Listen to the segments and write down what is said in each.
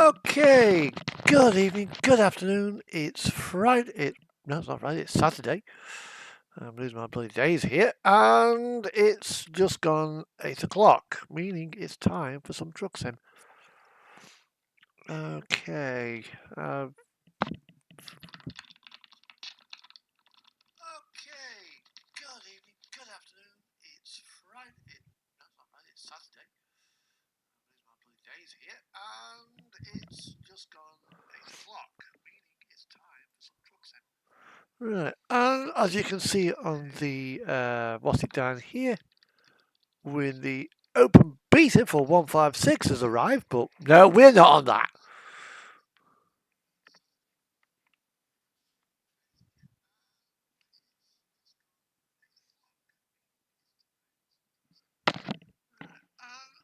Okay, good evening, good afternoon. It's Friday. No, it's not Friday, it's Saturday. I'm losing my bloody days here. And it's just gone 8 o'clock, meaning it's time for some truck sim. Okay. Okay, good evening, good afternoon. It's Friday. No, it's not Friday, it's Saturday. I'm losing my bloody days here. And it's just gone 8 o'clock, meaning it's time for some truck sim. Right, and as you can see on the what's it down here, when the open beta for 156 has arrived, but no, we're not on that.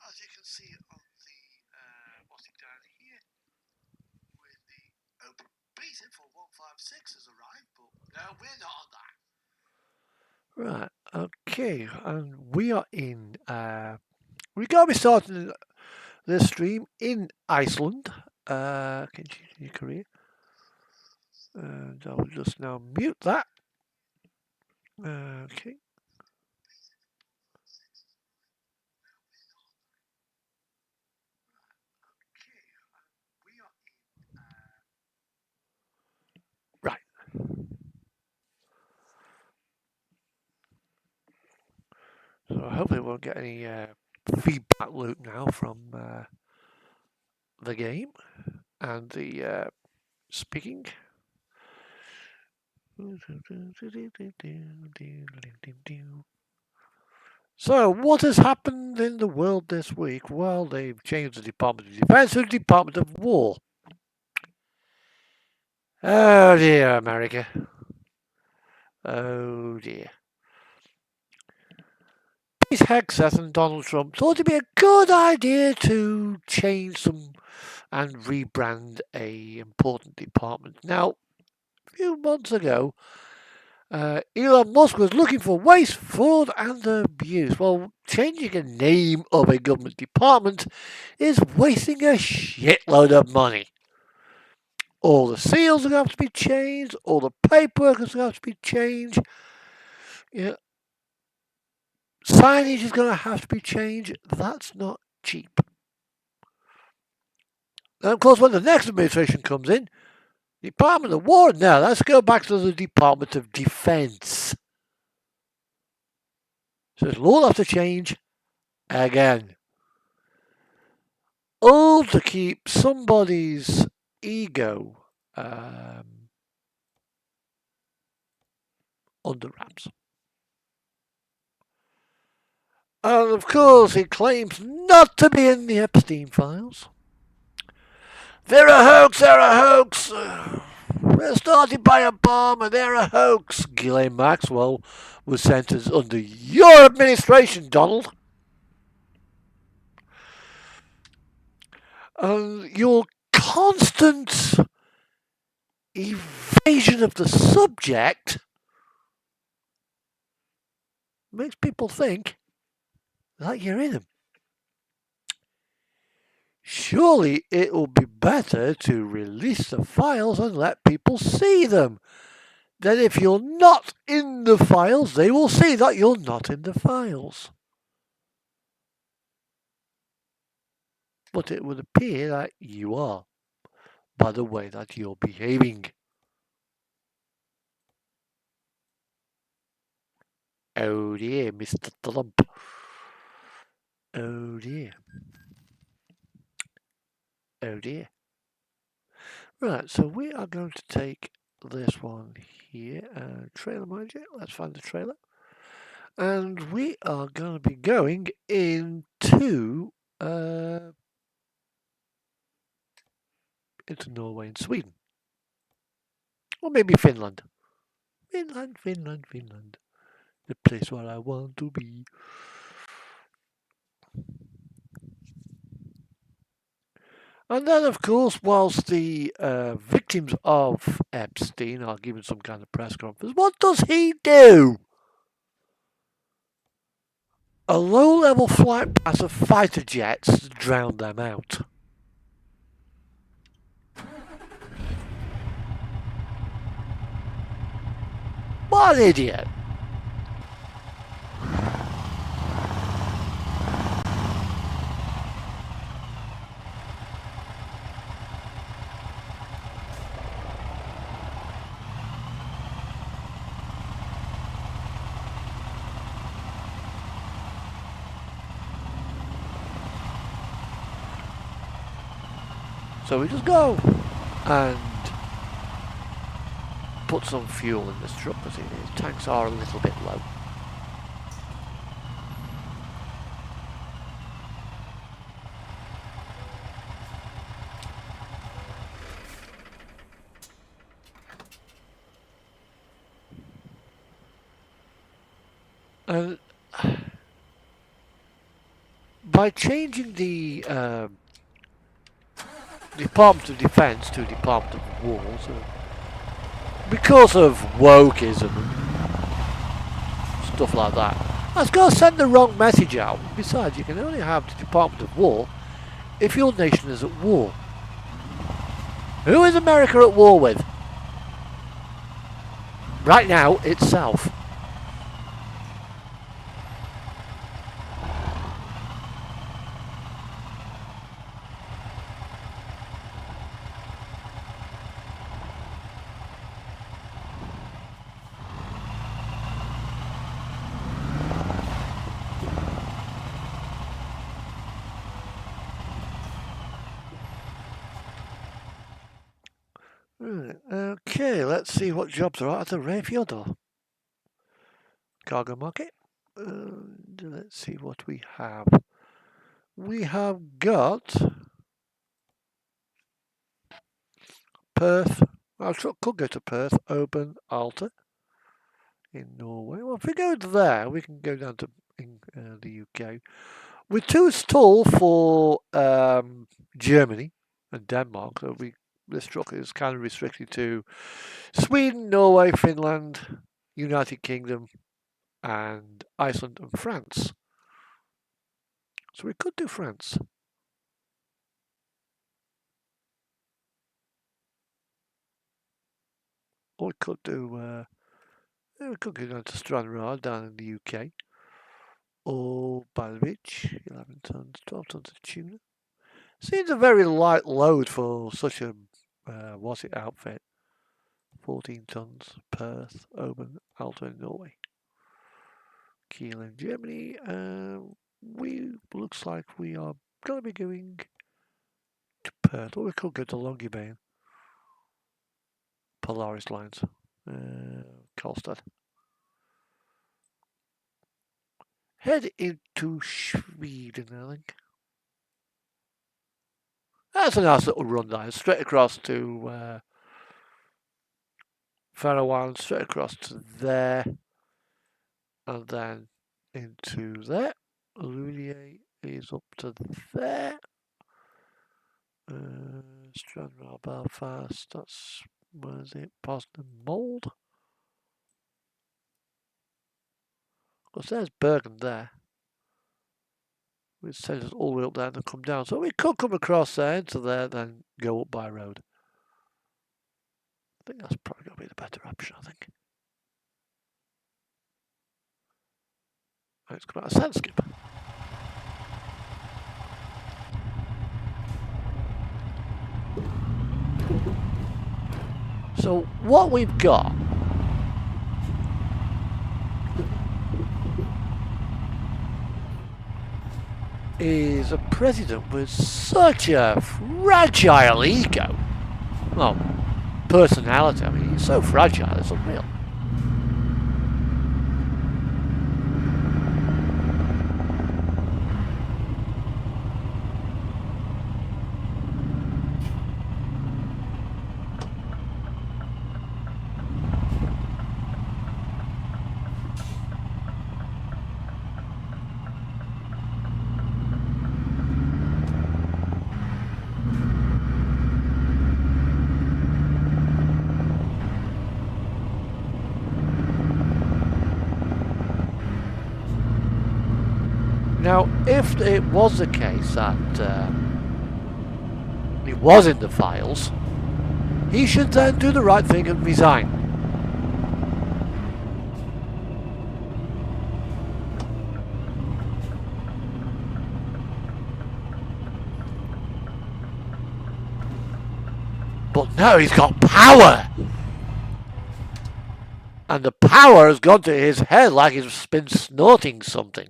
As you can see on the what's it down here, when the open beta for 156 has arrived, but no, we're not on that. Right, okay, and we are in. We're going to be starting this stream in Iceland. Can you see your career? And I'll just now mute that. Okay. Right. So hopefully we won't get any feedback loop now from the game and the speaking. So, what has happened in the world this week? Well, they've changed the Department of Defense to the Department of War. Oh dear, America. Oh dear. Pete Hegseth and Donald Trump thought it'd be a good idea to change some and rebrand a important department. Now, a few months ago, Elon Musk was looking for waste, fraud, and abuse. Well, changing a name of a government department is wasting a shitload of money. All the seals are going to have to be changed. All the paperwork is going to have to be changed. Yeah. Signage is going to have to be changed. That's not cheap. And of course, when the next administration comes in, Department of War, now let's go back to the Department of Defense. So it'll all have to change again. All to keep somebody's ego under wraps. And of course, he claims not to be in the Epstein files. They're a hoax, they're a hoax. They're started by Obama, they're a hoax. Ghislaine Maxwell was sentenced under your administration, Donald. And your constant evasion of the subject makes people think that you're in them. Surely it will be better to release the files and let people see them. Then if you're not in the files, they will see that you're not in the files. But it would appear that you are, by the way that you're behaving. Oh dear, Mr. Trump. Oh dear. Oh dear. Right, so we are going to take this one here, trailer manager. Let's find the trailer. And we are going to be going into Norway and Sweden. Or maybe Finland. Finland. The place where I want to be. And then, of course, whilst the victims of Epstein are given some kind of press conference, what does he do? A low-level flight path of fighter jets drowned them out. What an idiot! So we just go and put some fuel in this truck because his tanks are a little bit low. And by changing the Department of Defence to Department of War, so because of wokeism and stuff like that, that's going to send the wrong message out. Besides, you can only have the Department of War if your nation is at war. Who is America at war with? Right now, itself. Okay, let's see what jobs are out at the Rayfield cargo market. Let's see what we have. We have got Perth. Our truck could go to Perth, Oban, Alta in Norway. Well, if we go there, we can go down to the UK. We're too tall for Germany and Denmark, so this truck is kind of restricted to Sweden, Norway, Finland, United Kingdom, and Iceland and France. So we could do France. Or we could do, we could go down to Stranraer down in the UK. Or Balvich, 11 tons, 12 tons of tuna. Seems a very light load for such a, what's it, outfit. 14 tons, Perth, Oban, Alta in Norway. Kiel in Germany. Looks like we are going to be going to Perth, or we could go to Longyearbyen. Polaris lines. Karlstad. Head into Sweden, I think. That's a nice little run there. Straight across to Faroe Islands, straight across to there. And then into there. Lulier is up to there. Stranraer, Belfast, that's, where is it? Boston Mould. Of course, there's Bergen there. Which sends us all the way up there and then come down. So we could come across there into there, then go up by road. I think that's probably going to be the better option, I think. Let's come out of Sandskip. So what we've got is a president with such a fragile ego. Well, personality, I mean, he's so fragile, it's unreal. Now, if it was the case that it was in the files, he should then do the right thing and resign. But now he's got power! And the power has gone to his head like he's been snorting something.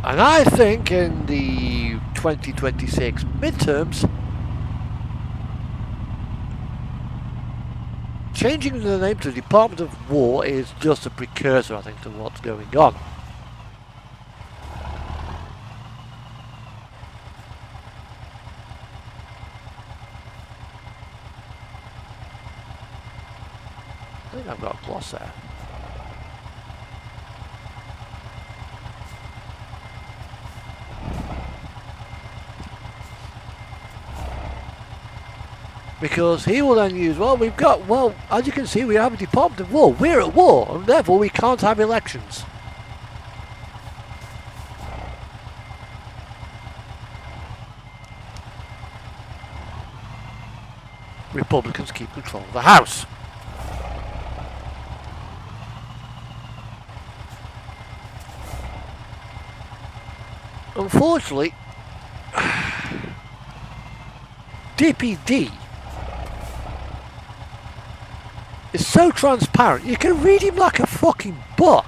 And I think in the 2026 midterms, changing the name to Department of War is just a precursor, I think, to what's going on. I think I've got a gloss there. Because he will then use, well, we've got, well, as you can see, we have a Department of War. We're at war, and therefore we can't have elections. Republicans keep control of the House. Unfortunately, DPD is so transparent, you can read him like a fucking book.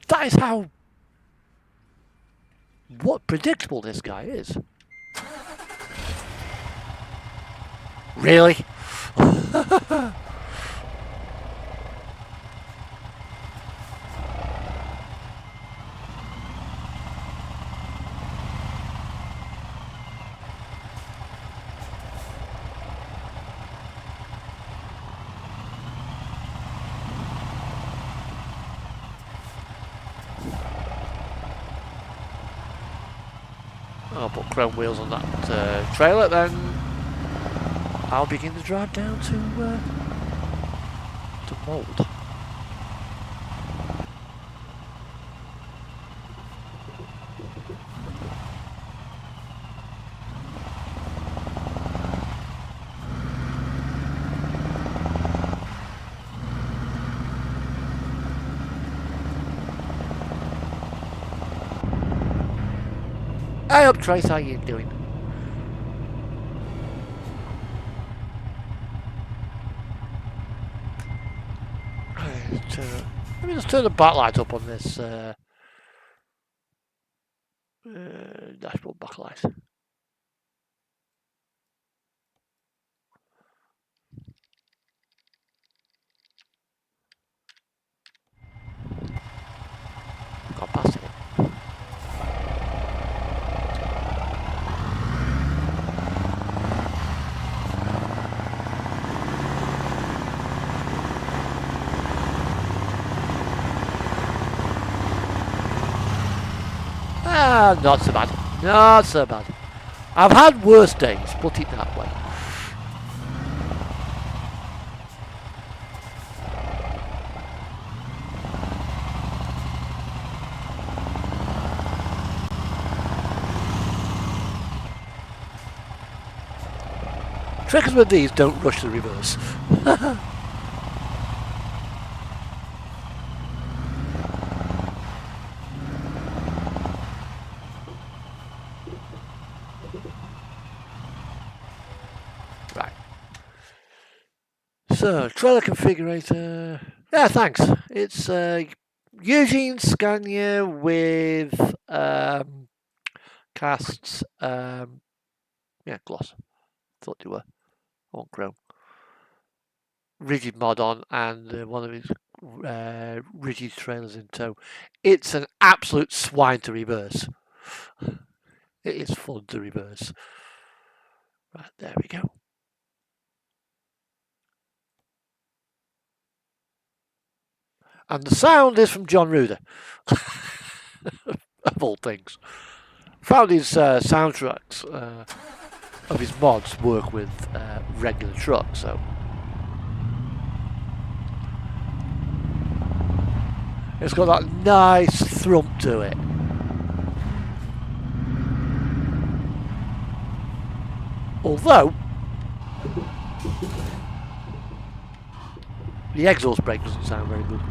That is how predictable this guy is. Really? I'll put chrome wheels on that trailer, then I'll begin to drive down to Mould. Hey up, Trace, how you doing? Let me just turn the backlight up on this dashboard backlight. Got past it. Not so bad. Not so bad. I've had worse days, put it that way. Trickers with these don't rush the reverse. Right. So, trailer configurator. Yeah, thanks. It's Eugene Scania with casts. Yeah, gloss. Thought you were. On chrome. Rigid mod on and one of his rigid trailers in tow. It's an absolute swine to reverse. It is fun to reverse. Right, there we go. And the sound is from John Ruder. Of all things. Found his soundtracks of his mods work with regular trucks, so. It's got that nice thump to it. Although the exhaust brake doesn't sound very good.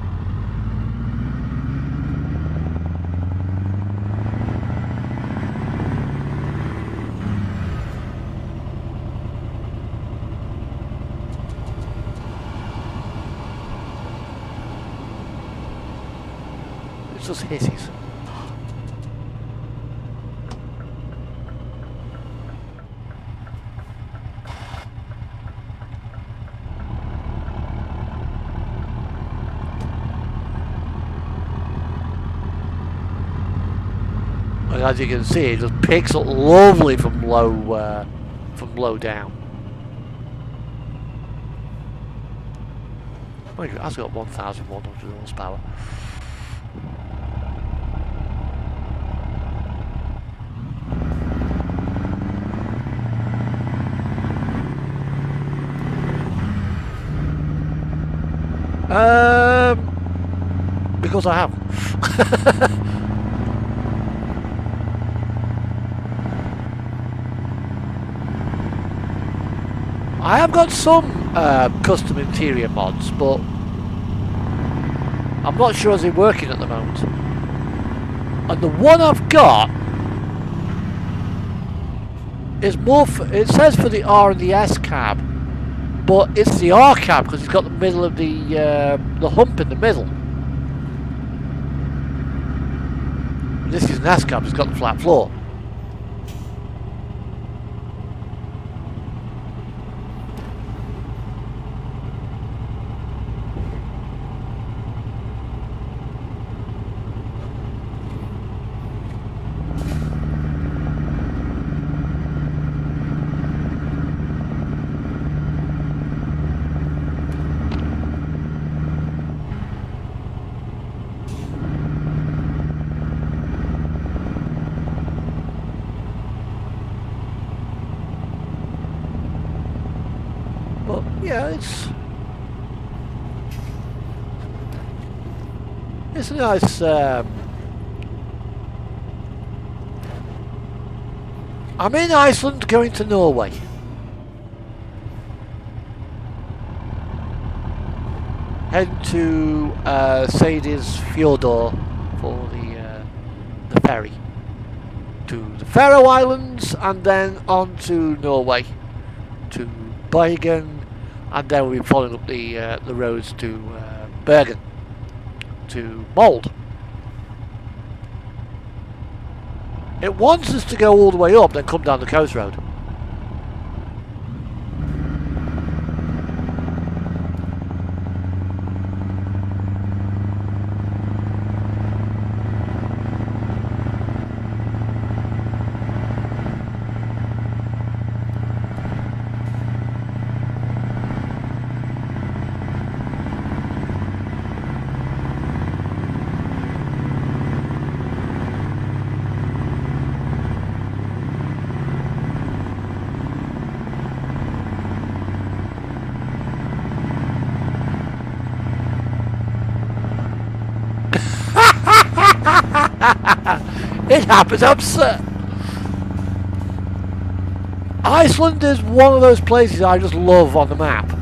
It's just hisses. And as you can see, it just picks up lovely from low down. My God, that's got 1,100 horsepower. Because I have. I have got some custom interior mods, but I'm not sure is it working at the moment. And the one I've got is more. It says for the R and the S cab, but it's the R cab because it's got the middle of the hump in the middle. This is an S cab. It's got the flat floor. Yeah, it's a nice. I'm in Iceland, going to Norway. Heading to Sadie's Fjordur for the ferry to the Faroe Islands, and then on to Norway to Bergen. And then we'll be following up the roads to Bergen, to Mold. It wants us to go all the way up, then come down the coast road. It happens, Iceland is one of those places I just love on the map.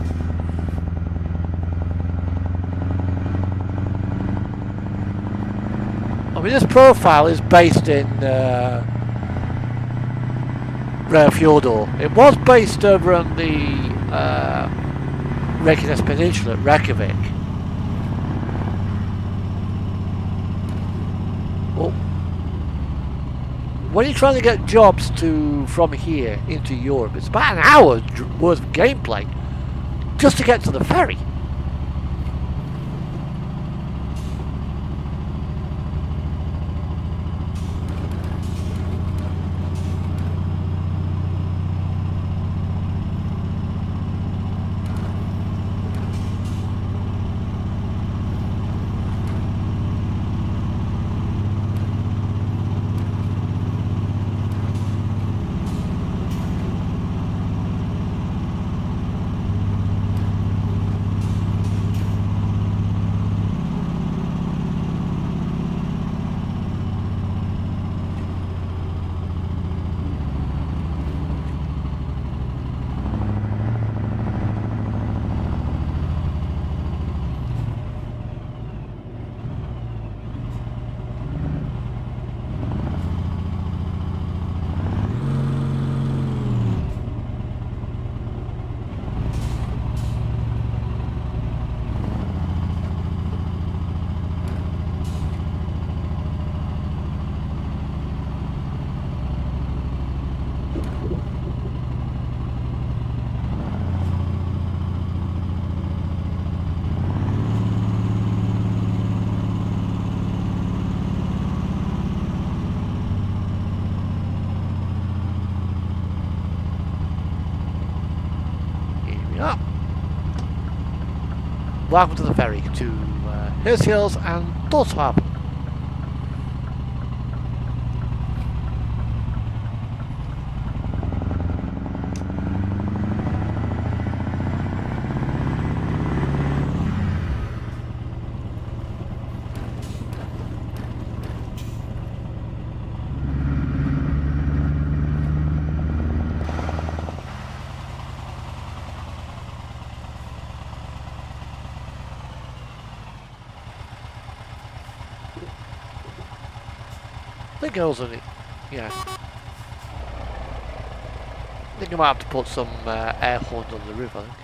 I mean, this profile is based in Reyðarfjörður. It was based over on the Reykjanes Peninsula at Reykjavik. Well, when you're trying to get jobs from here into Europe, it's about an hour's worth of gameplay just to get to the ferry. welcome to the ferry to Hirschhals and Tórshavn. I think I was only, yeah. I think I might have to put some air horns on the roof, I think.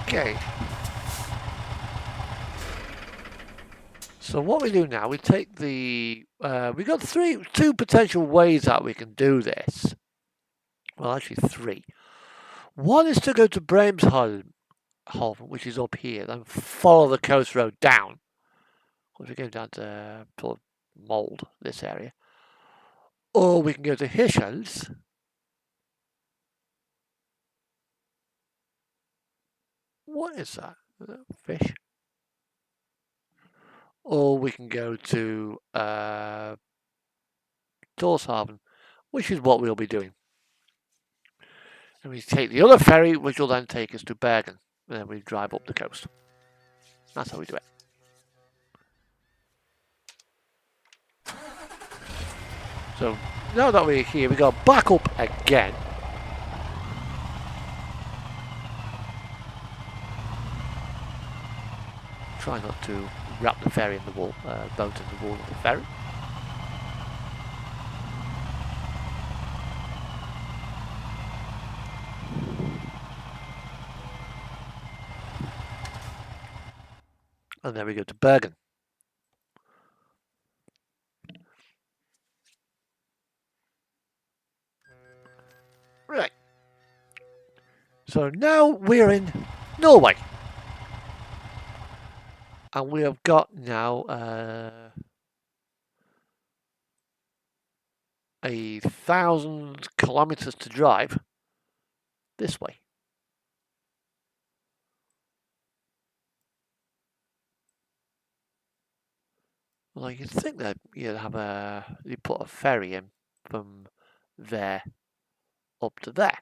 Okay. So what we do now, we take the, we got two potential ways that we can do this. Well, actually three. One is to go to Bremerhaven, which is up here, then follow the coast road down. We're going down to sort of Mold, this area. Or we can go to Hirschhals. What is that? Is that a fish? Or we can go to Tórshavn, which is what we'll be doing. And we take the other ferry, which will then take us to Bergen. And then we drive up the coast. That's how we do it. So now that we're here, we go back up again. Try not to wrap the ferry in the wall, boat in the wall of the ferry. And then we go to Bergen. Right. So now we're in Norway. And we have got now 1,000 kilometers to drive this way. Well, you'd think that you'd put a ferry in from there up to there.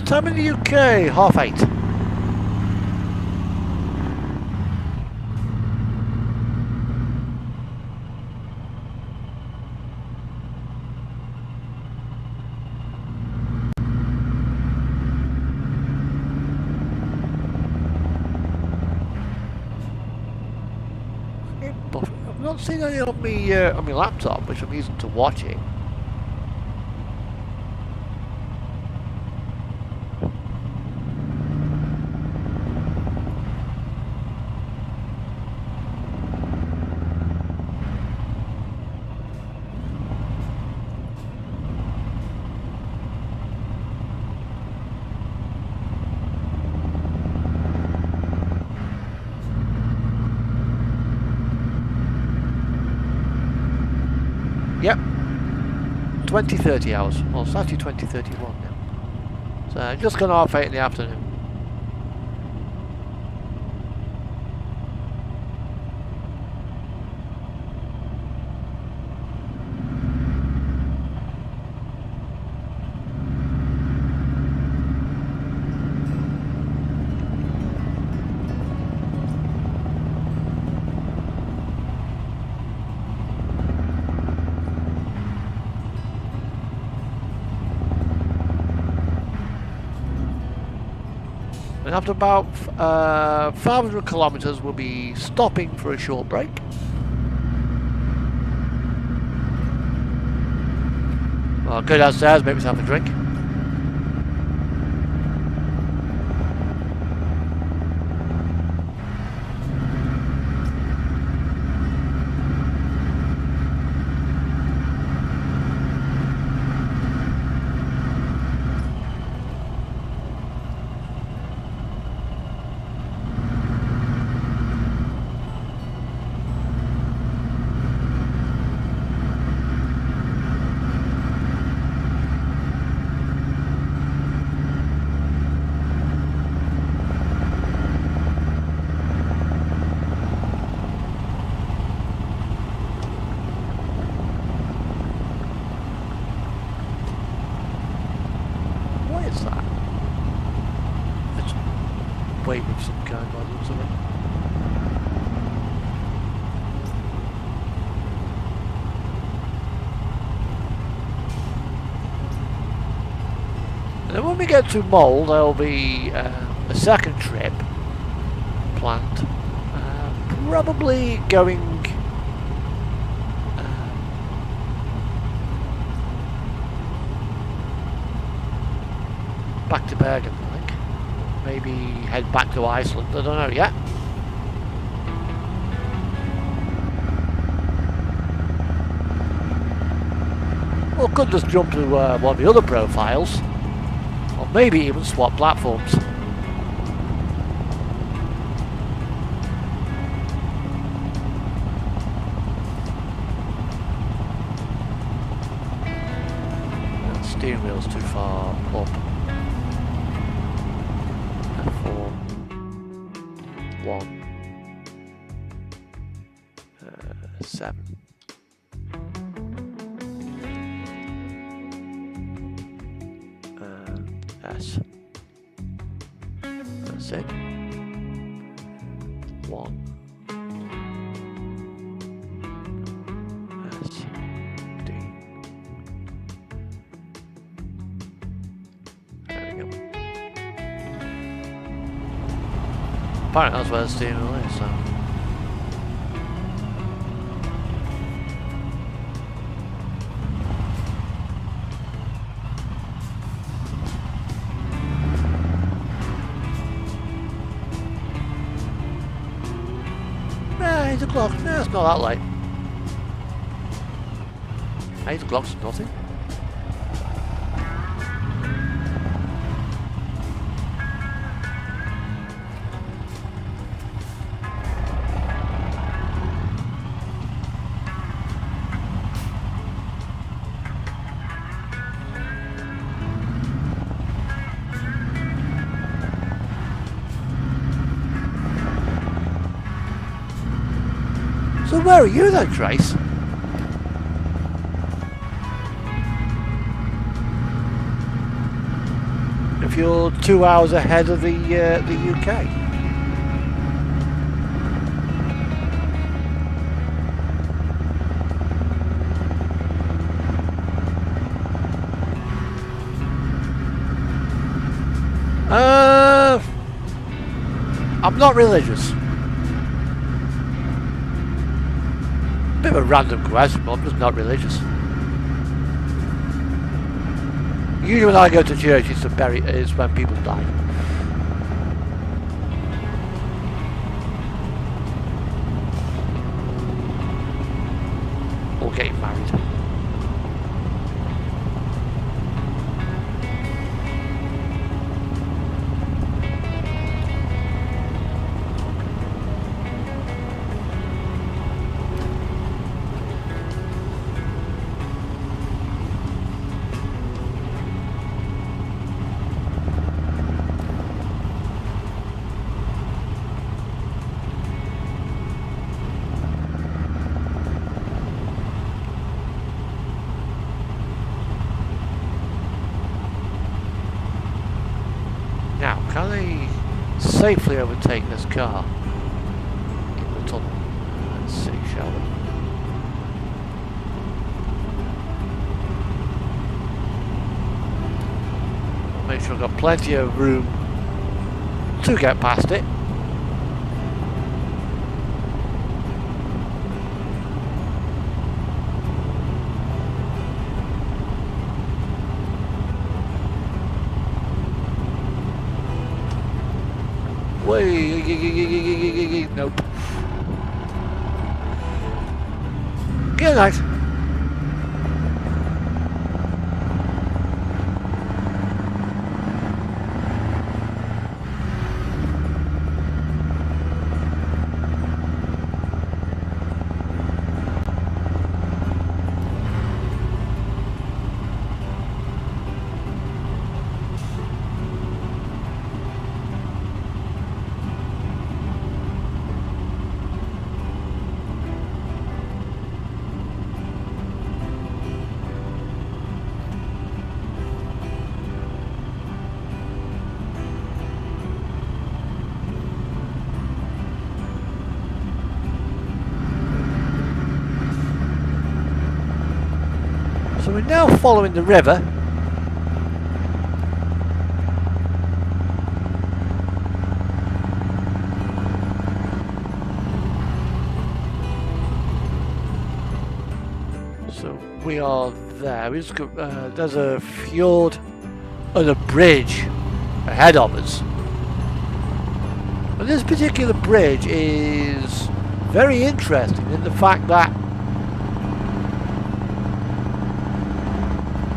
Time in the UK, 8:30. I've not seen any on my laptop, which I'm using to watch it. Yep, 20-30 hours. Well, it's actually 20:31 now. So just gone 8:30 in the afternoon. And after about 500 kilometers, we'll be stopping for a short break. I'll go downstairs, make myself a drink. Wave of some kind by the looks of it. And then when we get to Mole, there'll be a second trip planned. Probably going back to Bergen, I think. Maybe head back to Iceland, I don't know yet. Or could just jump to one of the other profiles, or maybe even swap platforms. The steering wheel's too far up. 7. And S. That's it. 1. S. D. There we go. Apparently that's where the steering wheel is, so. Nah, 8 o'clock. Nah, it's not that late. 8 o'clock's nothing. So where are you then, Trace? If you're 2 hours ahead of the UK. I'm not religious. Bit of a random question, but I'm just not religious. Usually when I go to church, it's when people die. Or getting married. Now, can I safely overtake this car in the tunnel? Let's see, shall we? Make sure I've got plenty of room to get past it. Wait, nope. Good night. So we're now following the river. So we are there. We just got, there's a fjord and a bridge ahead of us. And this particular bridge is very interesting in the fact that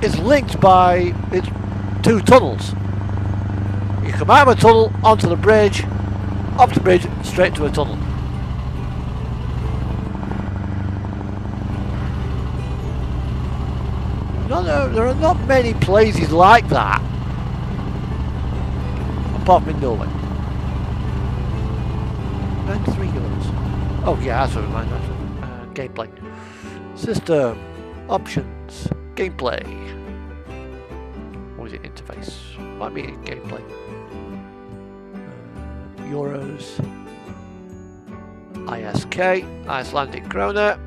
it's linked by its two tunnels. You come out of a tunnel onto the bridge, up the bridge, straight to a tunnel. No, there are not many places like that, apart from in Norway. 93 euros. Oh yeah, that's what I meant. Gameplay. System. Options. Gameplay. What is it? Interface. Might be gameplay. Euros. ISK. Icelandic krona.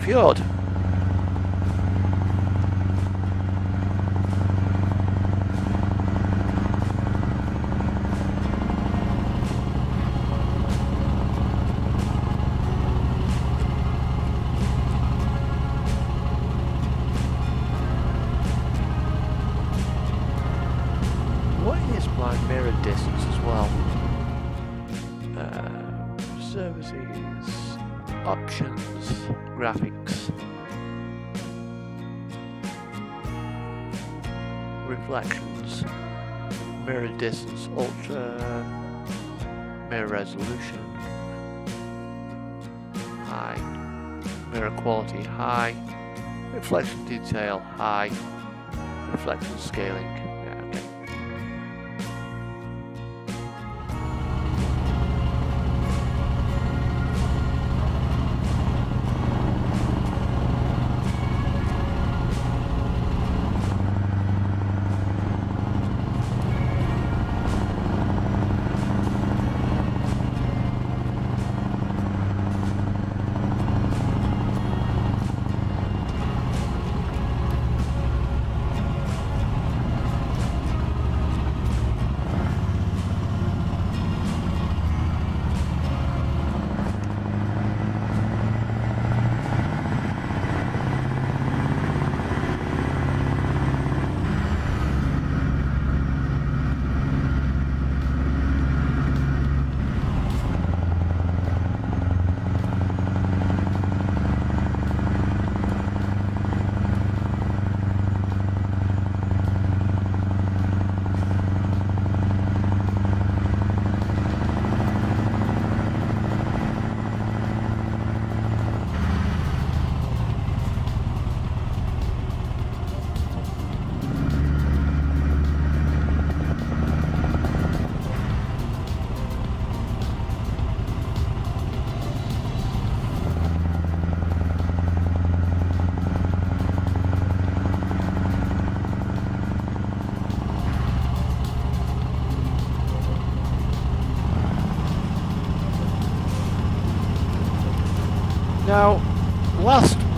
Fjord. What is my mirror distance as well? Services, options, graphics, reflections, mirror distance, ultra, mirror resolution, high, mirror quality high, reflection detail high, reflection scaling. Yeah, okay.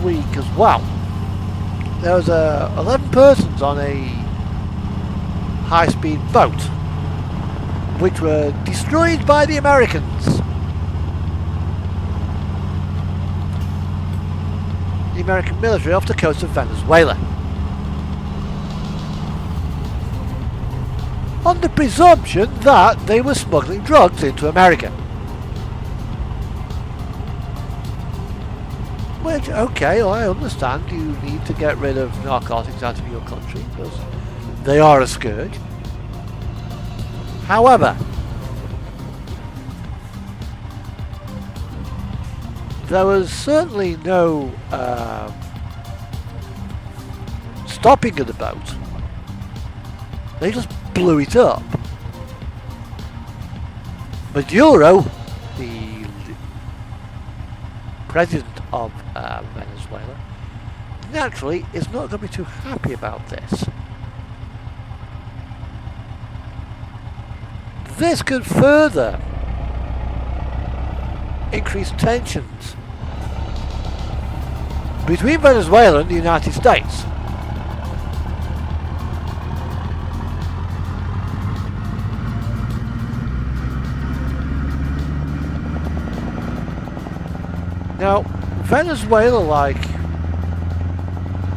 week as well. There was 11 persons on a high-speed boat, which were destroyed by the Americans. The American military off the coast of Venezuela. On the presumption that they were smuggling drugs into America. Which, okay, I understand you need to get rid of narcotics out of your country because they are a scourge. However, there was certainly no stopping of the boat. They just blew it up. Maduro, the president of Venezuela, naturally is not going to be too happy about this. This could further increase tensions between Venezuela and the United States. Now, Venezuela, like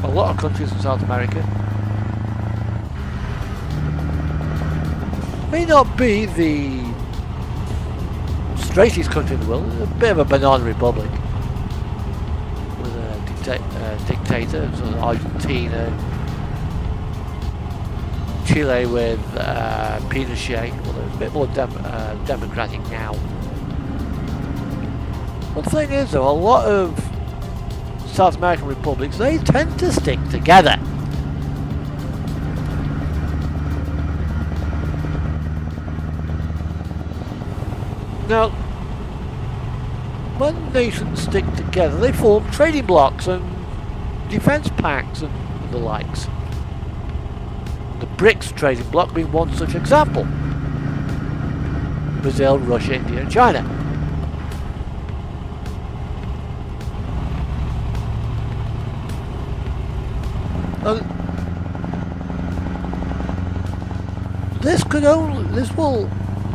a lot of countries in South America, may not be the straightest country in the world. It's a bit of a banana republic with a dictator, sort of Argentina, Chile with Pinochet, although it's a bit more democratic now. The thing is, though, a lot of South American republics, they tend to stick together. Now, when nations stick together, they form trading blocs and defence pacts and the likes. The BRICS trading bloc being one such example. Brazil, Russia, India and China.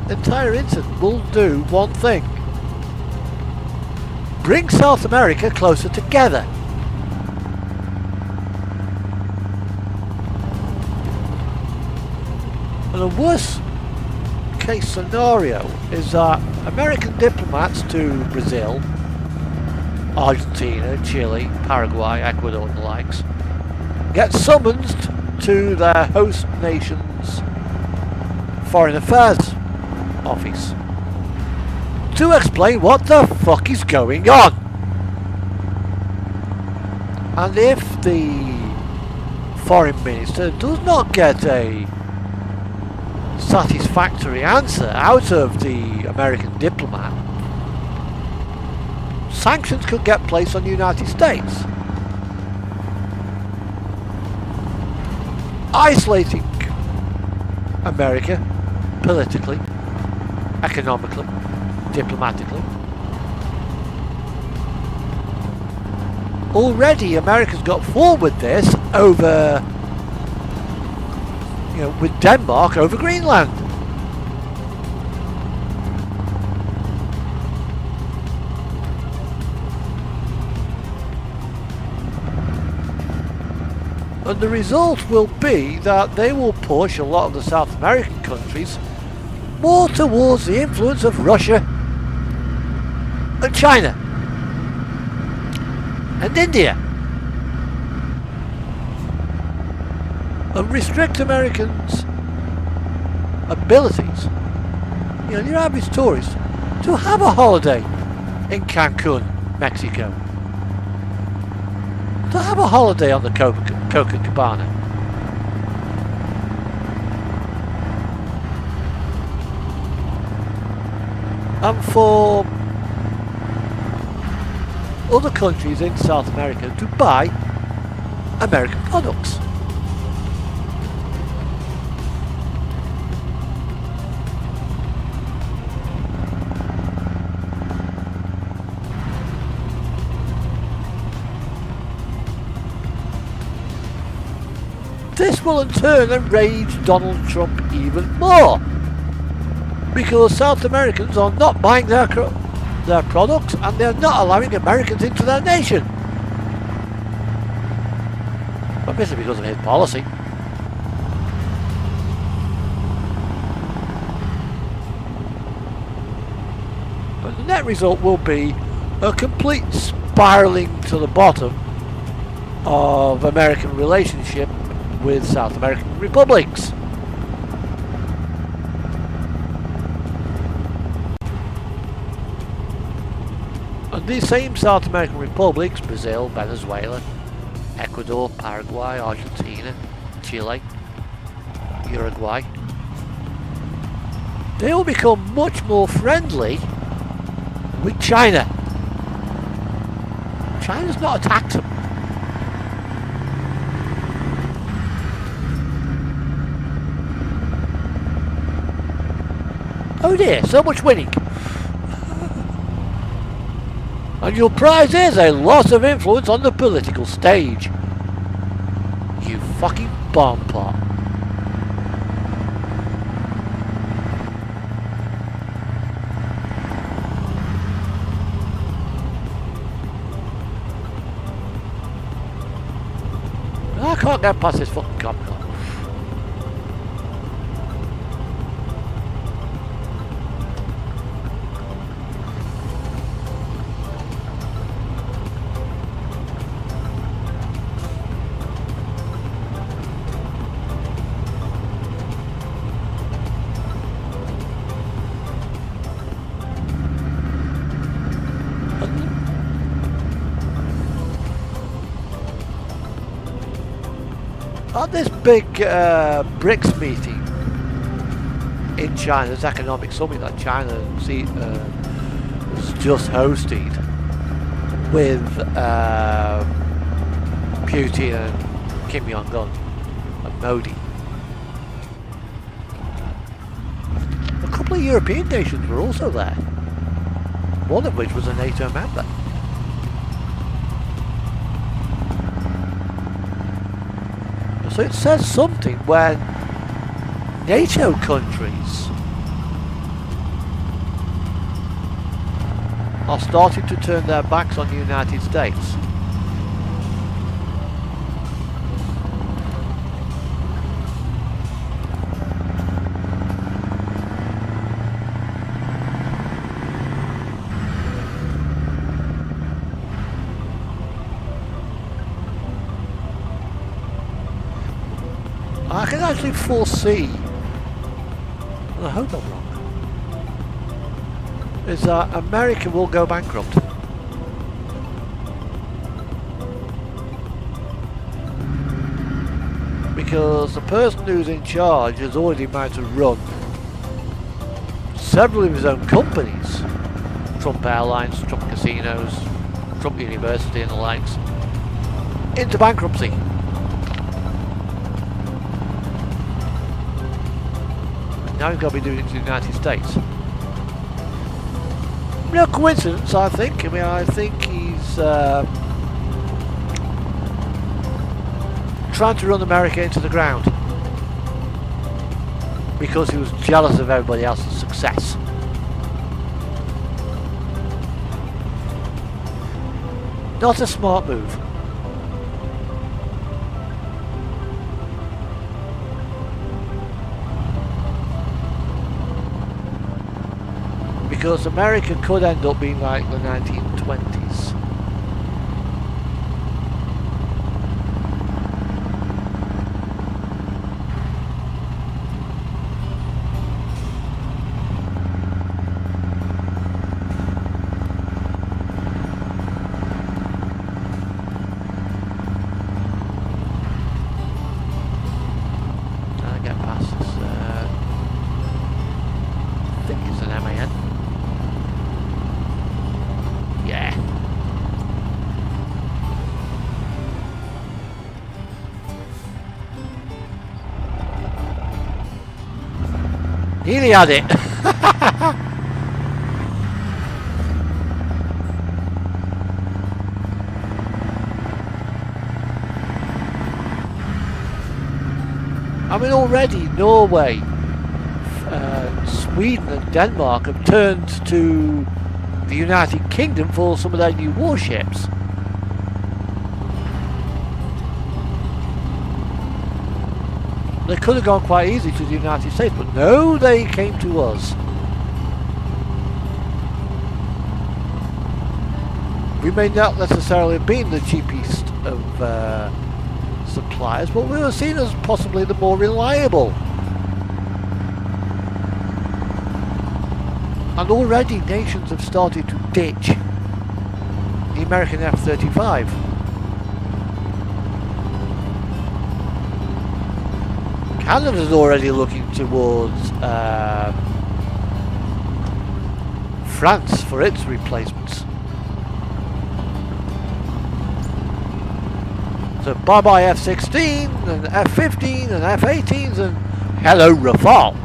Entire incident will do one thing. Bring South America closer together. And a worst case scenario is that American diplomats to Brazil, Argentina, Chile, Paraguay, Ecuador and the likes get summoned to their host nation's Foreign Affairs office to explain what the fuck is going on. And if the foreign minister does not get a satisfactory answer out of the American diplomat, sanctions could get placed on the United States, isolating America politically, economically, diplomatically. Already America's got forward this over, with Denmark over Greenland. And the result will be that they will push a lot of the South American countries more towards the influence of Russia and China and India, and restrict Americans' abilities, your average tourist, to have a holiday in Cancun, Mexico, to have a holiday on the Copacabana. And for other countries in South America to buy American products. This will in turn enrage Donald Trump even more, because South Americans are not buying their products and they're not allowing Americans into their nation. Obviously because of his policy. But the net result will be a complete spiralling to the bottom of American relationship with South American republics. And these same South American republics, Brazil, Venezuela, Ecuador, Paraguay, Argentina, Chile, Uruguay, they will become much more friendly with China. China's not attacked them. Oh dear, so much winning. And your prize is a loss of influence on the political stage. You fucking bomb pot. I can't get past this fucking cop car. At this big BRICS meeting in China, this economic summit that China has just hosted with Putin and Kim Jong-un and Modi, a couple of European nations were also there, one of which was a NATO member. So it says something when NATO countries are starting to turn their backs on the United States. I can actually foresee, and I hope I'm wrong, is that America will go bankrupt. Because the person who's in charge has already managed to run several of his own companies, Trump Airlines, Trump Casinos, Trump University and the likes, into bankruptcy. Now he's got to be doing it to the United States. No coincidence, I think. I mean, I think he's trying to run America into the ground because he was jealous of everybody else's success. Not a smart move. Because America could end up being like the 1920s. I get past this. I think it's an MAN. Yeah. Nearly had it. I mean, already Norway, Sweden and Denmark have turned to the United Kingdom for some of their new warships. They could have gone quite easily to the United States, but no, they came to us. We may not necessarily have been the cheapest of suppliers, but we were seen as possibly the more reliable. And already nations have started to ditch the American F-35. Canada's already looking towards France for its replacements. So bye-bye F-16 and F-15 and F-18s and hello Rafale.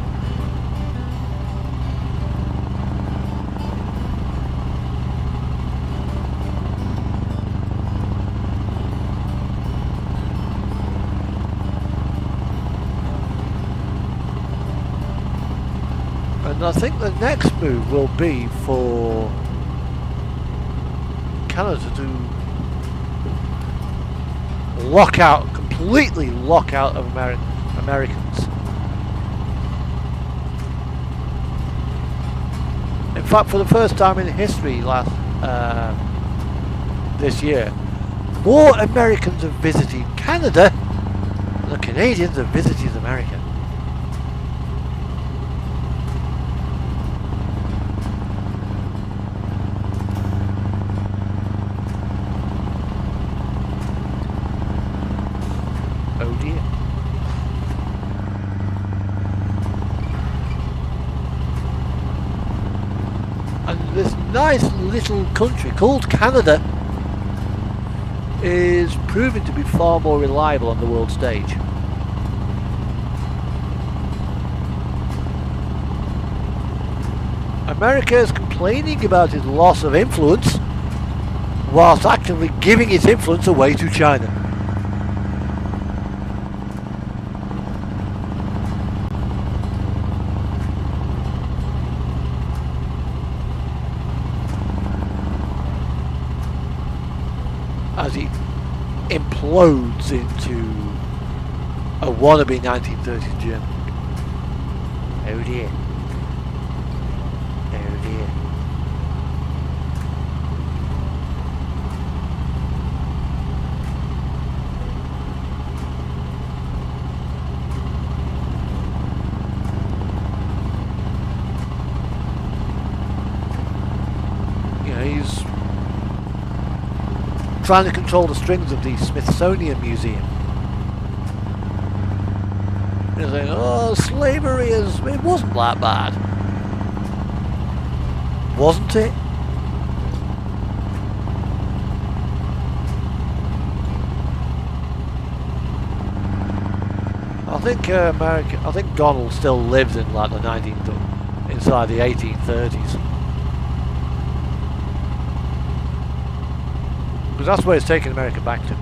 And I think the next move will be for Canada to completely lock out of Americans. In fact, for the first time in history this year, more Americans have visited Canada than Canadians have visited America. Oh dear. And this nice little country called Canada is proving to be far more reliable on the world stage. America is complaining about its loss of influence whilst actively giving its influence away to China. As it implodes into a wannabe 1930s Germany. Oh dear. Oh dear. You know, he's trying to control the strings of the Smithsonian Museum. They're saying, oh, slavery it wasn't that bad. Wasn't it? I think Donald still lives in like the inside the 1830s. Because that's where it's taken America back to.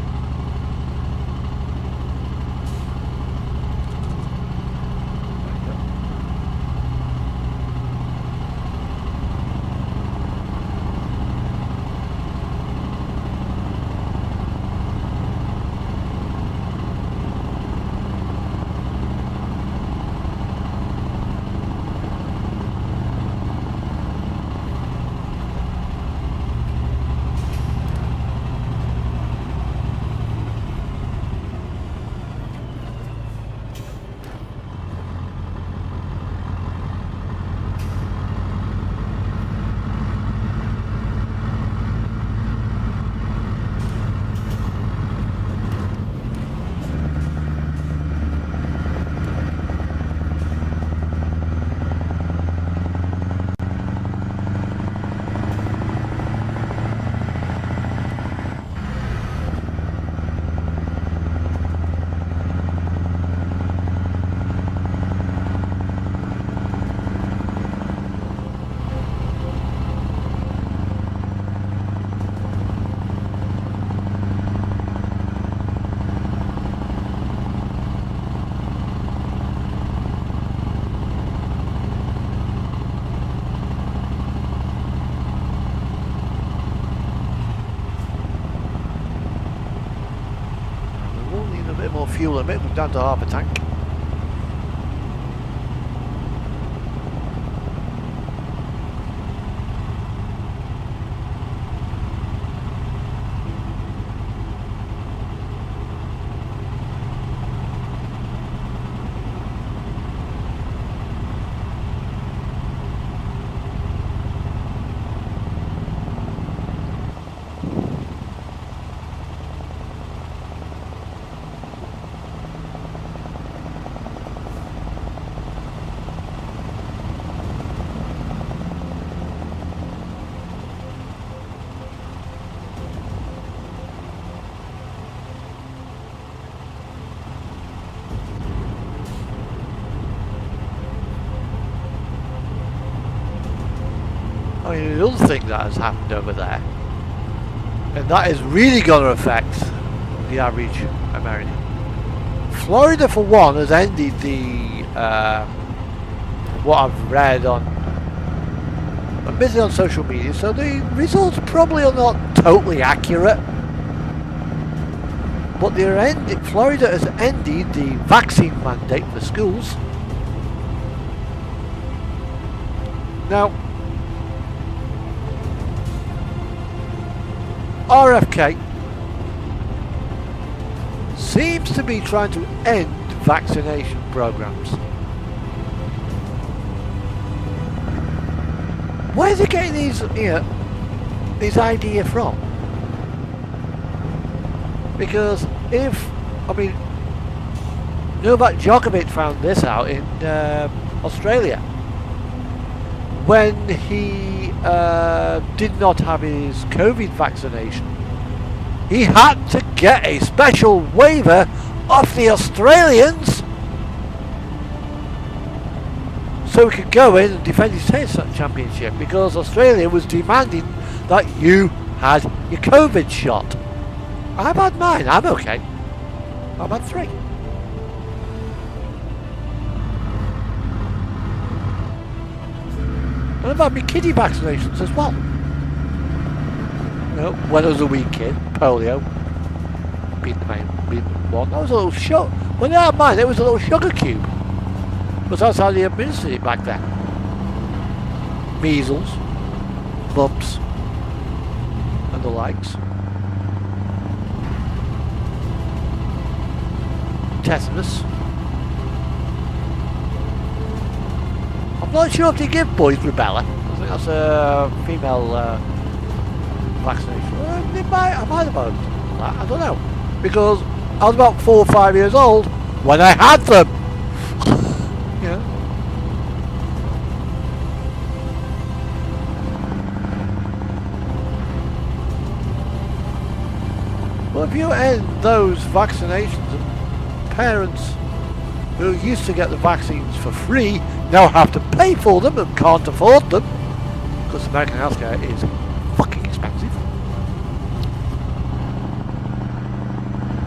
bit more fuel in it. We're down to half a tank. I mean, the other thing that has happened over there, and that is really going to affect the average American. Florida, for one, has ended the what I've read on, admittedly on social media, so the results probably are not totally accurate. But Florida has ended the vaccine mandate for schools. Now, RFK seems to be trying to end vaccination programs. Where's he getting these ideas from? Because Novak Djokovic found this out in Australia when he did not have his COVID vaccination. He had to get a special waiver off the Australians so he could go in and defend his tennis championship, because Australia was demanding that you had your COVID shot. I've had mine, I'm okay. I've had 3. And I've had my kiddie vaccinations as well. When I was a wee kid, polio being the main one. That was a little sugar. When I had mine, it was a little sugar cube. But that's how they administered it back then. Measles, mumps, and the likes. Tetanus. I'm not sure if they give boys rubella. I think that's a female vaccination. I might have heard that. I don't know. Because I was about 4 or 5 years old when I had them. Yeah. Well, if you end those vaccinations, and parents who used to get the vaccines for free now have to pay for them and can't afford them, because American healthcare is fucking expensive.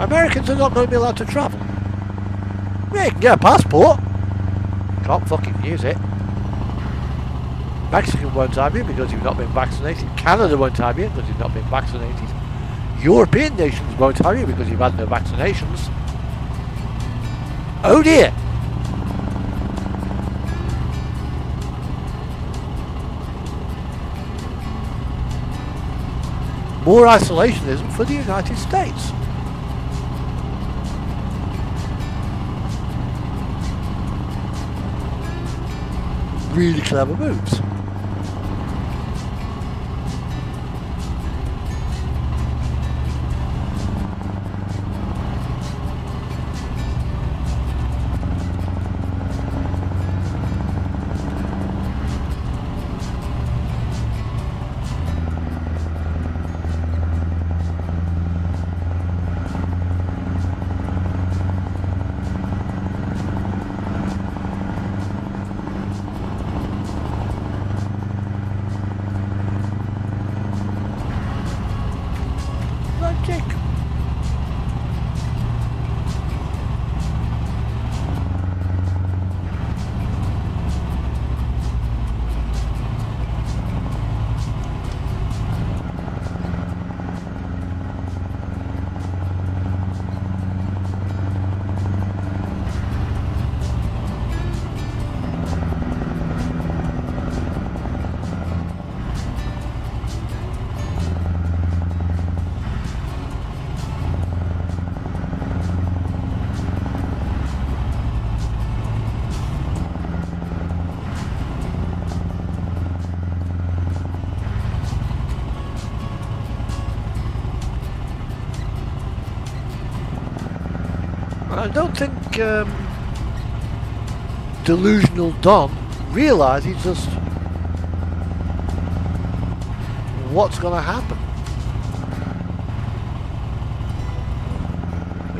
Americans are not going to be allowed to travel. Yeah, you can get a passport, can't fucking use it. Mexican won't have you because you've not been vaccinated. Canada won't have you because you've not been vaccinated. European nations won't have you because you've had no vaccinations. Oh dear. More isolationism for the United States. Really clever moves. I don't think delusional Don realises just what's going to happen.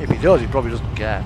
If he does, he probably doesn't care.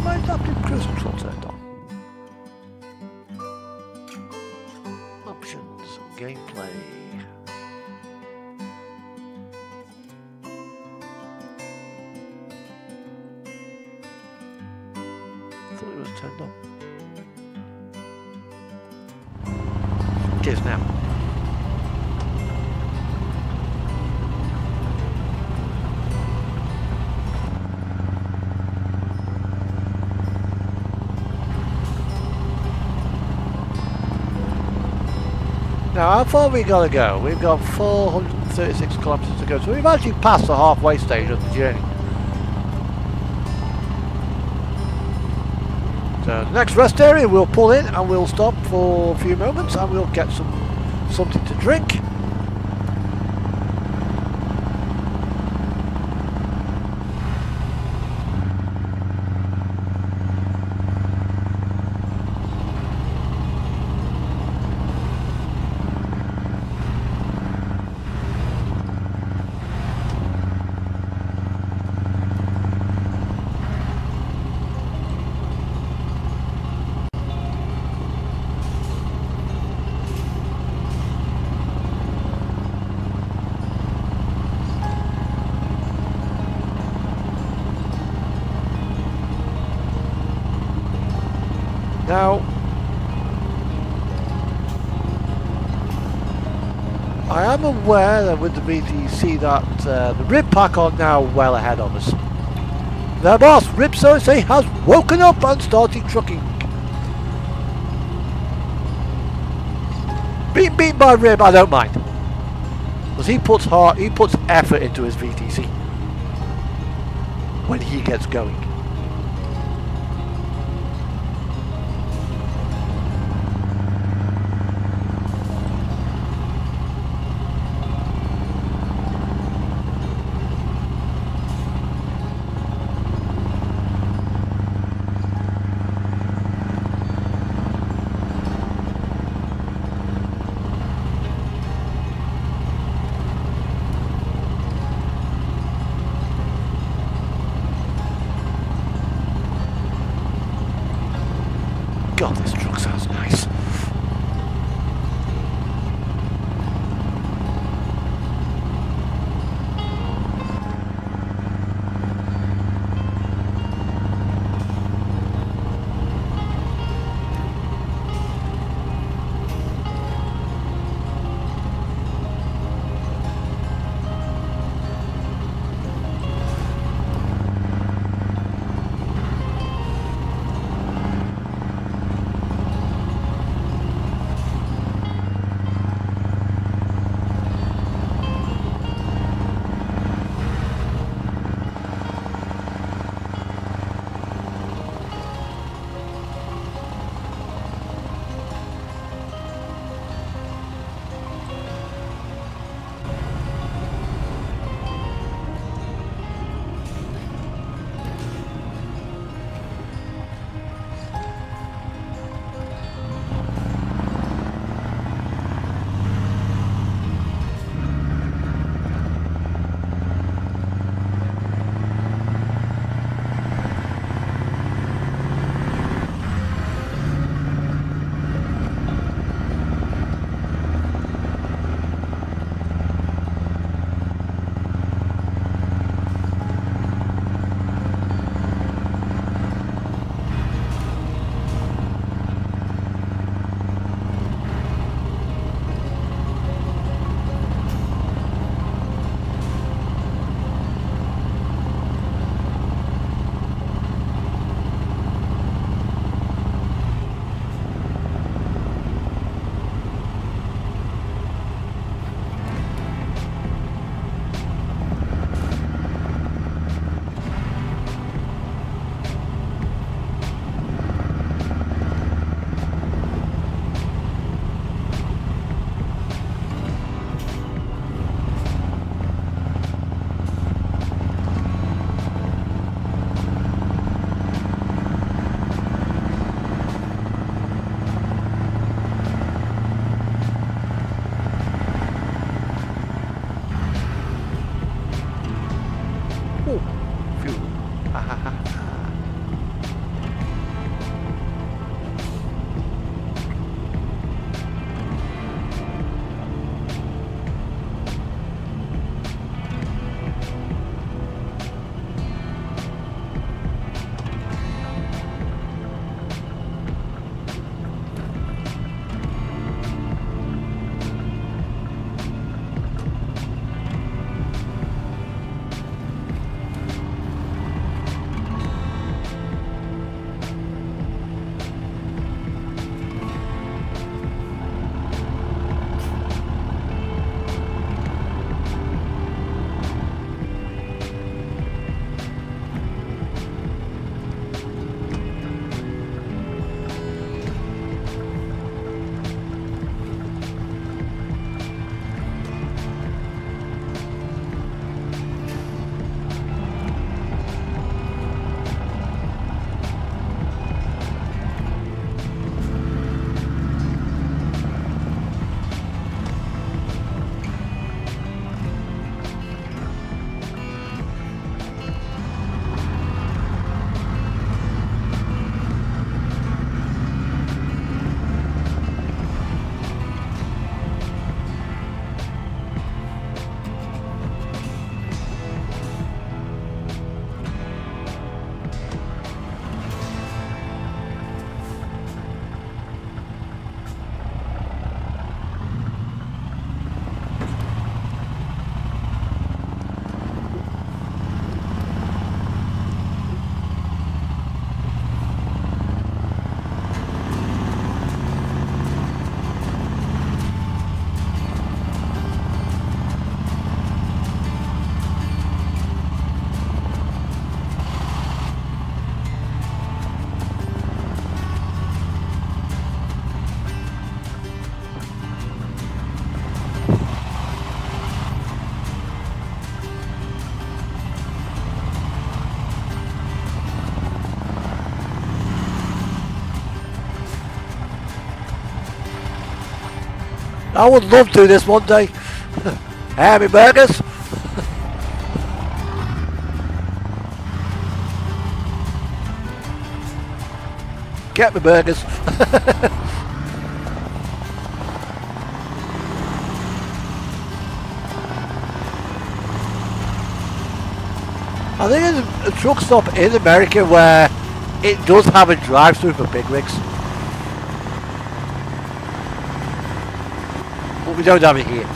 Adaptive cruise control turned on. Options, gameplay. I thought it was turned on. It is now. Now, how far have we got to go? We've got 436 kilometres to go, so we've actually passed the halfway stage of the journey. So the next rest area, we'll pull in and we'll stop for a few moments and we'll get something to drink. Now, I am aware that with the VTC that the Rib Pack are now well ahead of us. Their boss, Rib Cersei, has woken up and started trucking. Being beaten by Rib, I don't mind. Because he puts effort into his VTC when he gets going. I would love to do this one day. Hammy burgers. Get me burgers. I think there's a truck stop in America where it does have a drive-through for big rigs. But we don't have it here.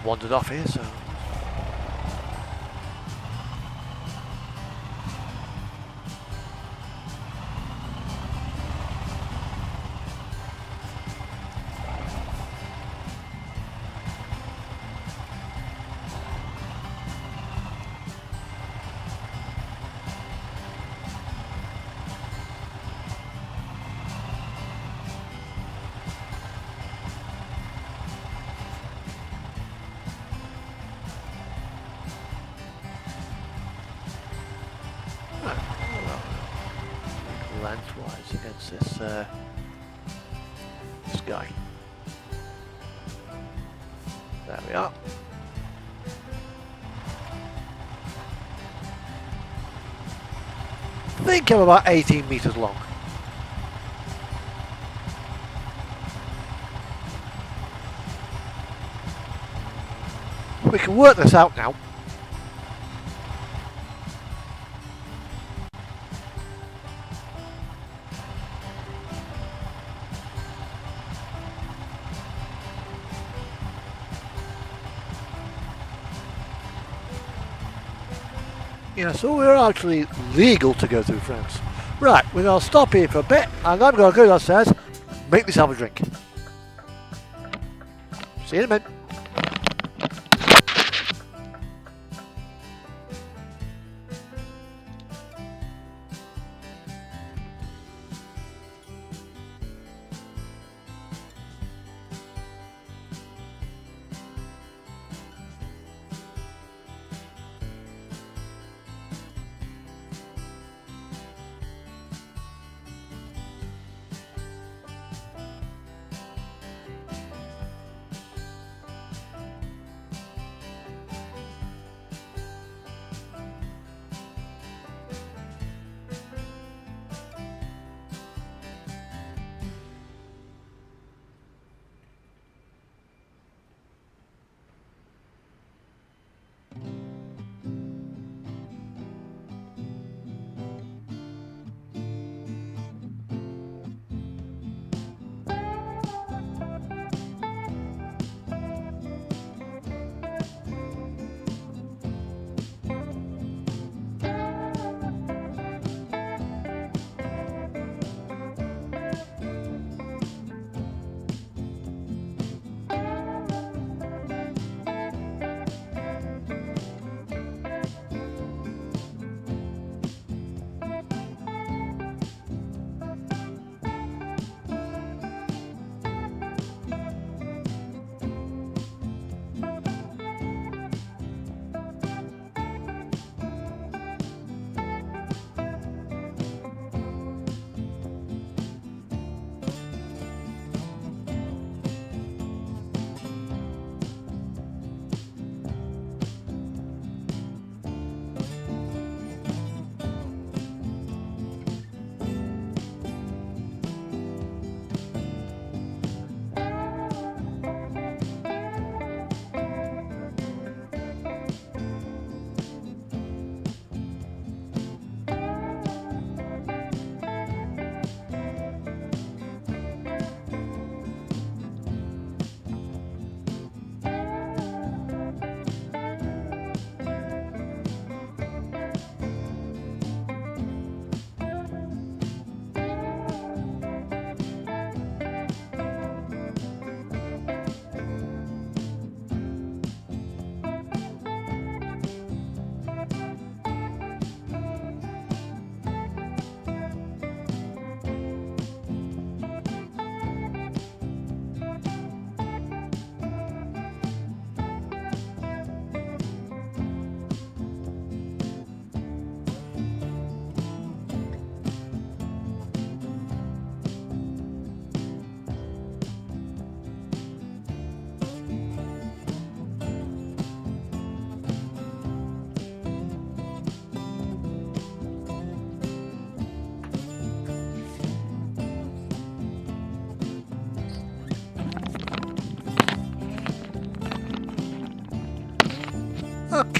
Wandered off here, so lengthwise against this guy. There we are. I think I'm about 18 meters long. We can work this out now. Yeah, so we're actually legal to go through France. Right, we're going to stop here for a bit, and I'm going to go downstairs, make myself a drink. See you in a minute.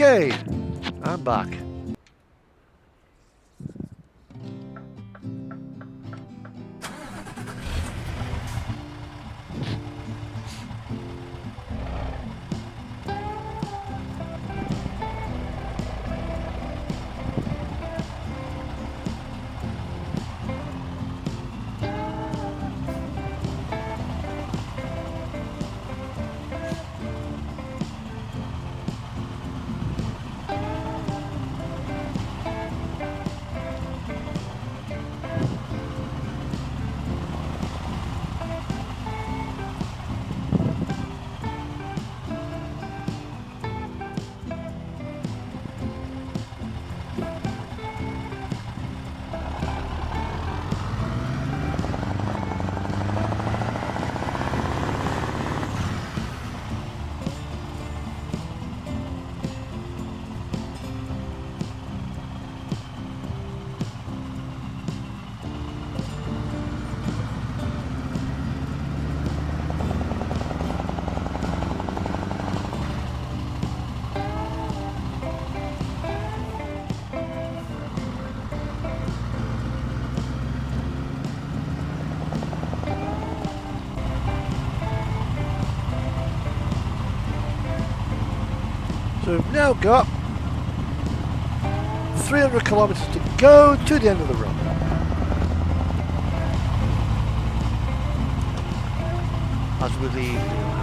Okay, I'm back. So we've now got 300 kilometers to go to the end of the run. As we leave Newham.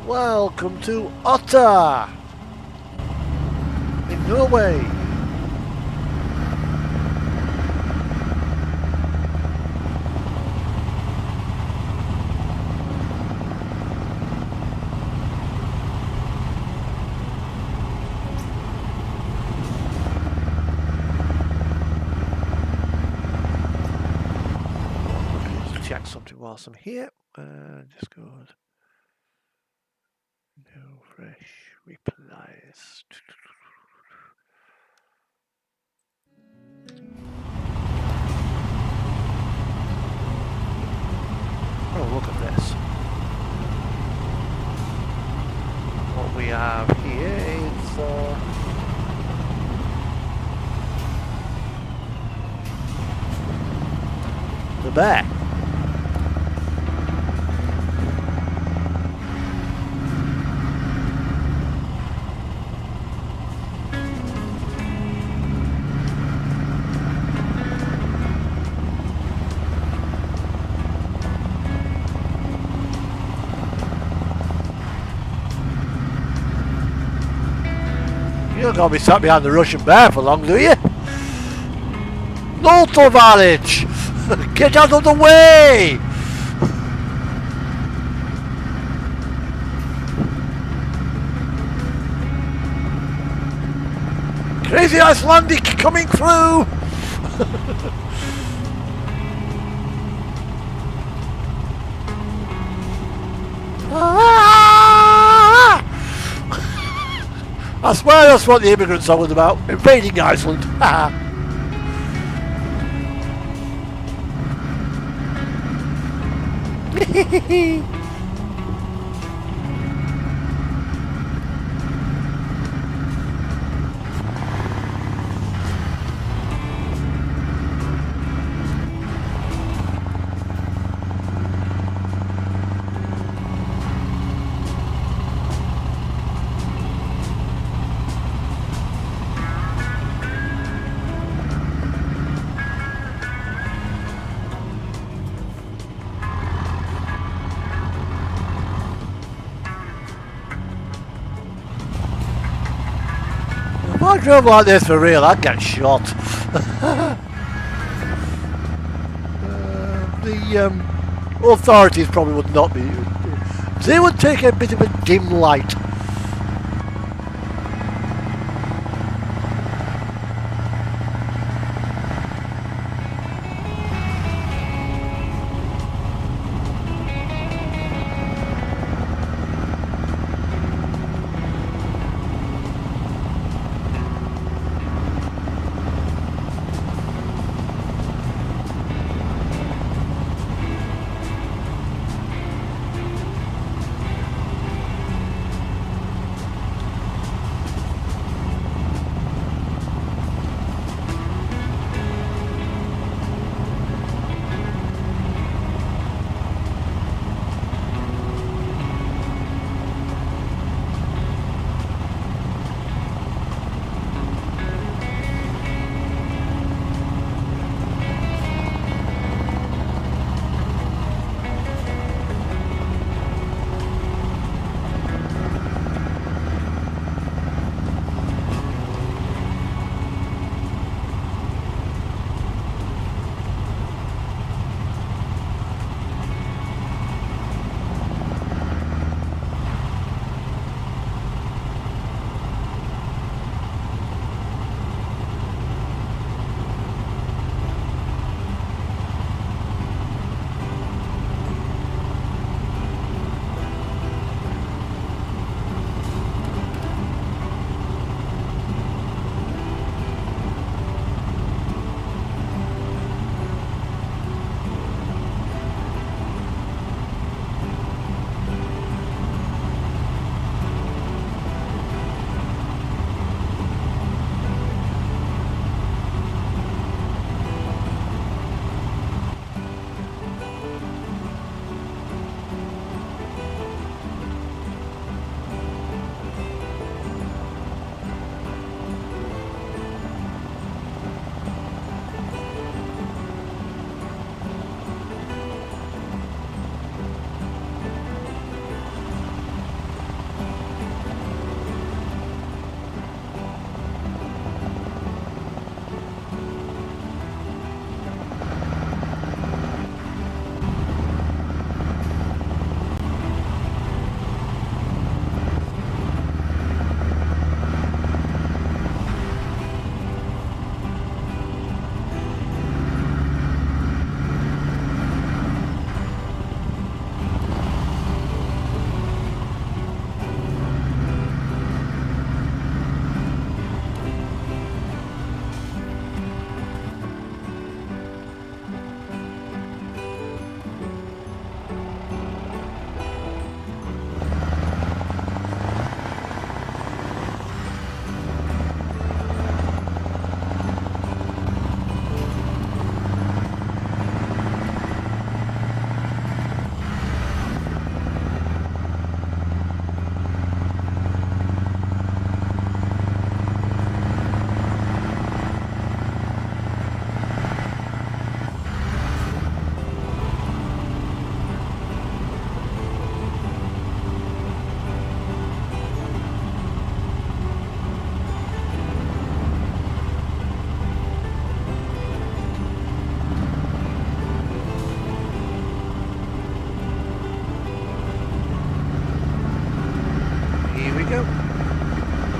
Welcome to Otta in Norway. Let's check something whilst I'm here. Just go. No fresh replies. Oh, look at this. What we have here is the bear. You don't got to be sat behind the Russian bear for long, do you? No, Tovarich! Get out of the way! Crazy Icelandic coming through! I swear that's what the immigrant song was about. Invading Iceland. If I drove like this for real, I'd get shot. The authorities probably would not be. They would take a bit of a dim light.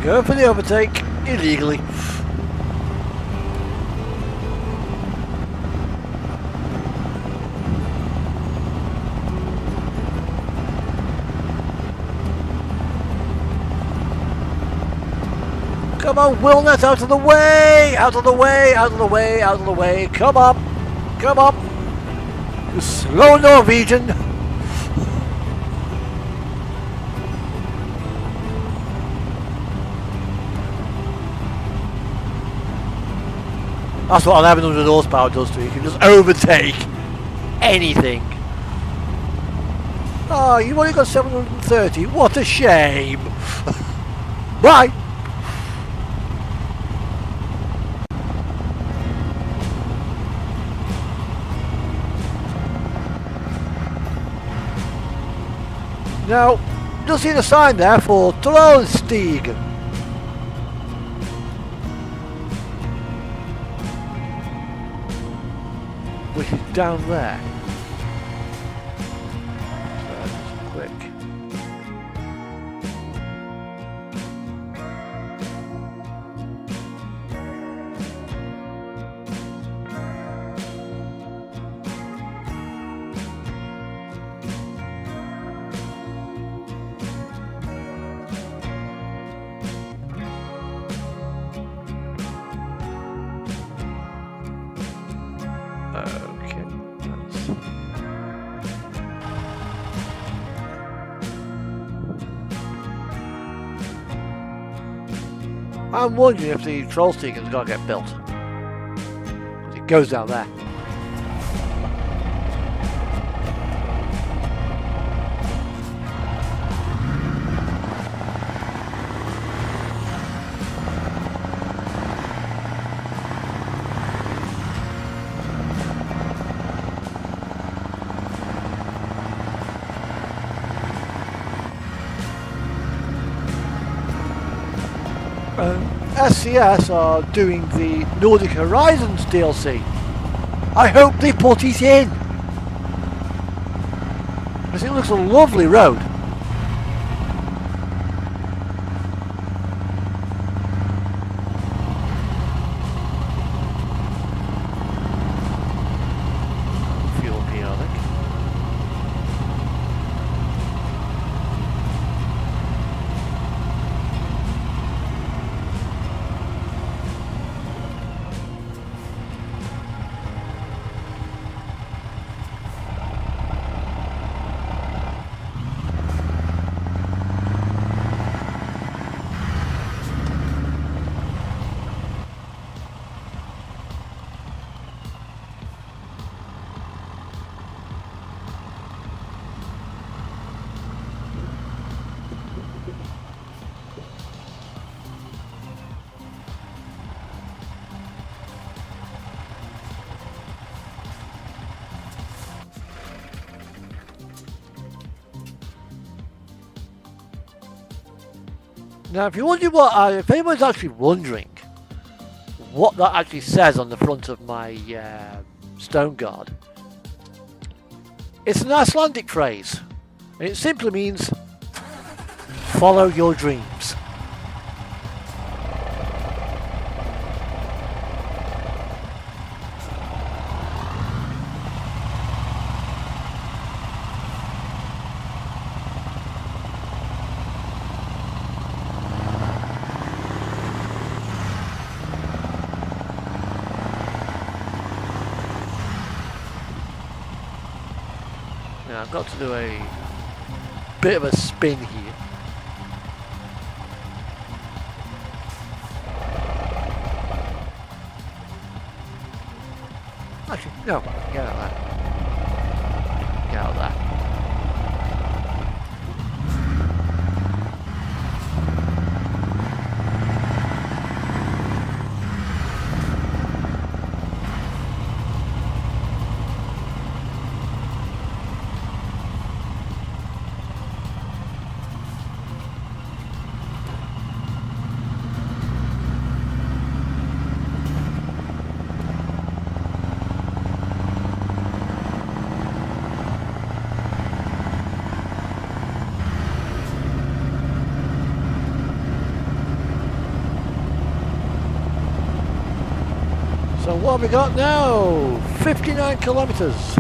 Go for the overtake illegally. Come on, Wilnet, out of the way! Out of the way, out of the way, out of the way. Come up! Come up! You slow Norwegian! That's what 1100 horsepower does to you. You can just overtake anything. Oh, you've only got 730. What a shame! Bye! Now, you'll see the sign there for Trollstigen. Which is down there. So just quick. I'm wondering if the Trollstigen's got to get built. It goes down there. SCS are doing the Nordic Horizons DLC. I hope they put it in, because it looks a lovely road. Fuel here, I think. Now, if anyone's actually wondering what that actually says on the front of my Stone Guard, it's an Icelandic phrase, and it simply means follow your dreams. Now I've got to do a bit of a spin here. Actually, no, get out of that. Get out of that. So what have we got now? 59 kilometers.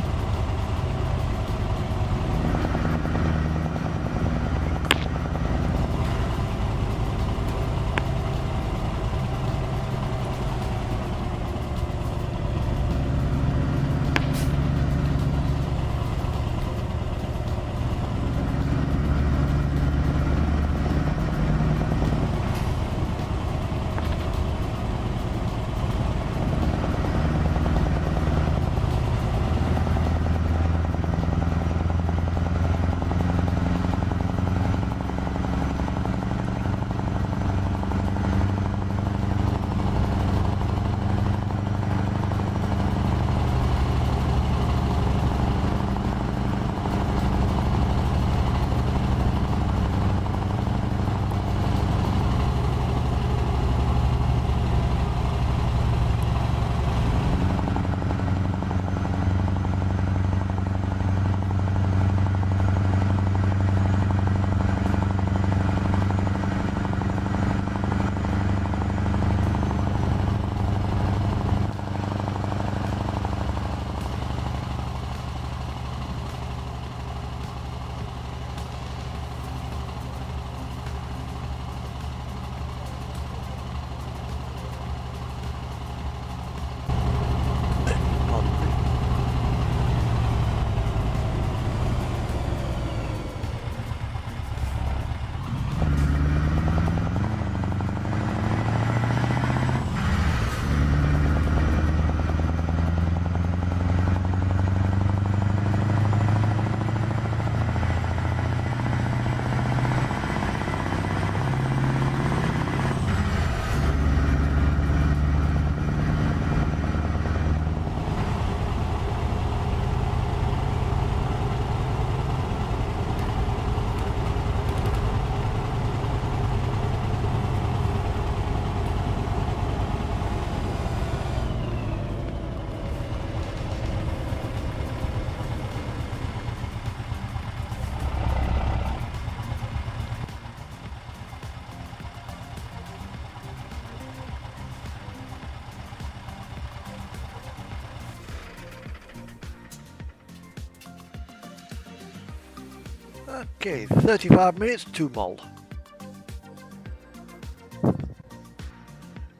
Okay, 35 minutes to Mull.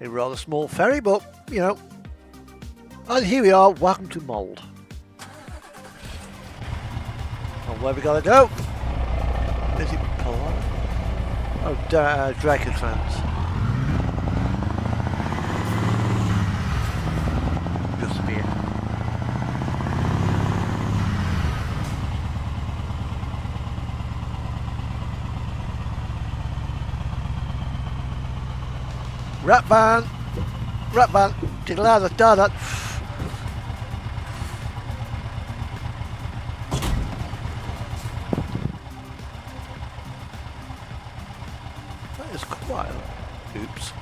A rather small ferry, but, you know. And here we are, welcome to Mold. And where we gotta go? Is it Polar? Oh, Drakentrans. Just here. Rat van, diddle da. That is quite. Oops.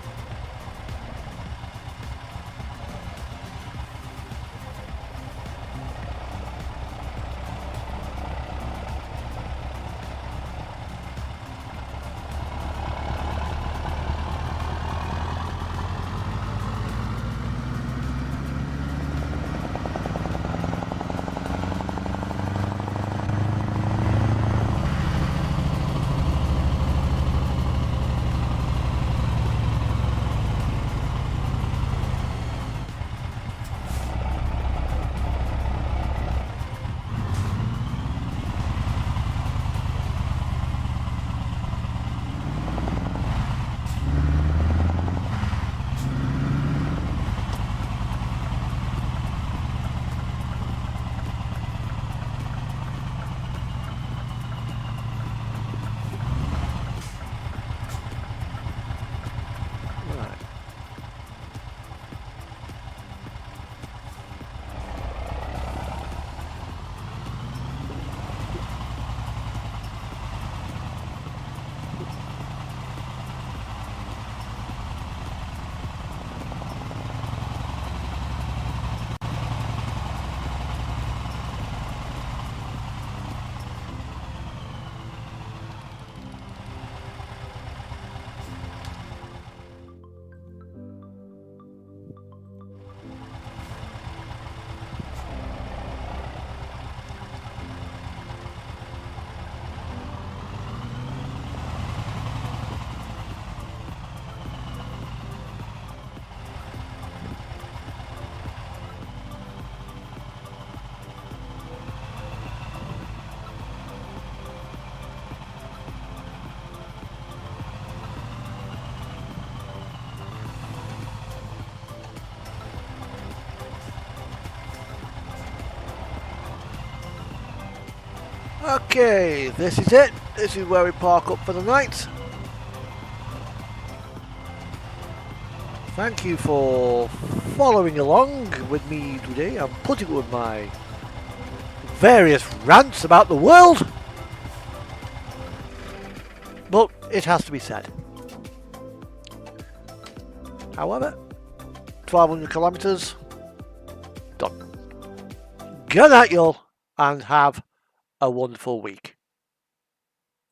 Okay, this is it. This is where we park up for the night. Thank you for following along with me today. I'm putting with my various rants about the world. But it has to be said. However, 1200 kilometres done. Good night, y'all, and have a wonderful week.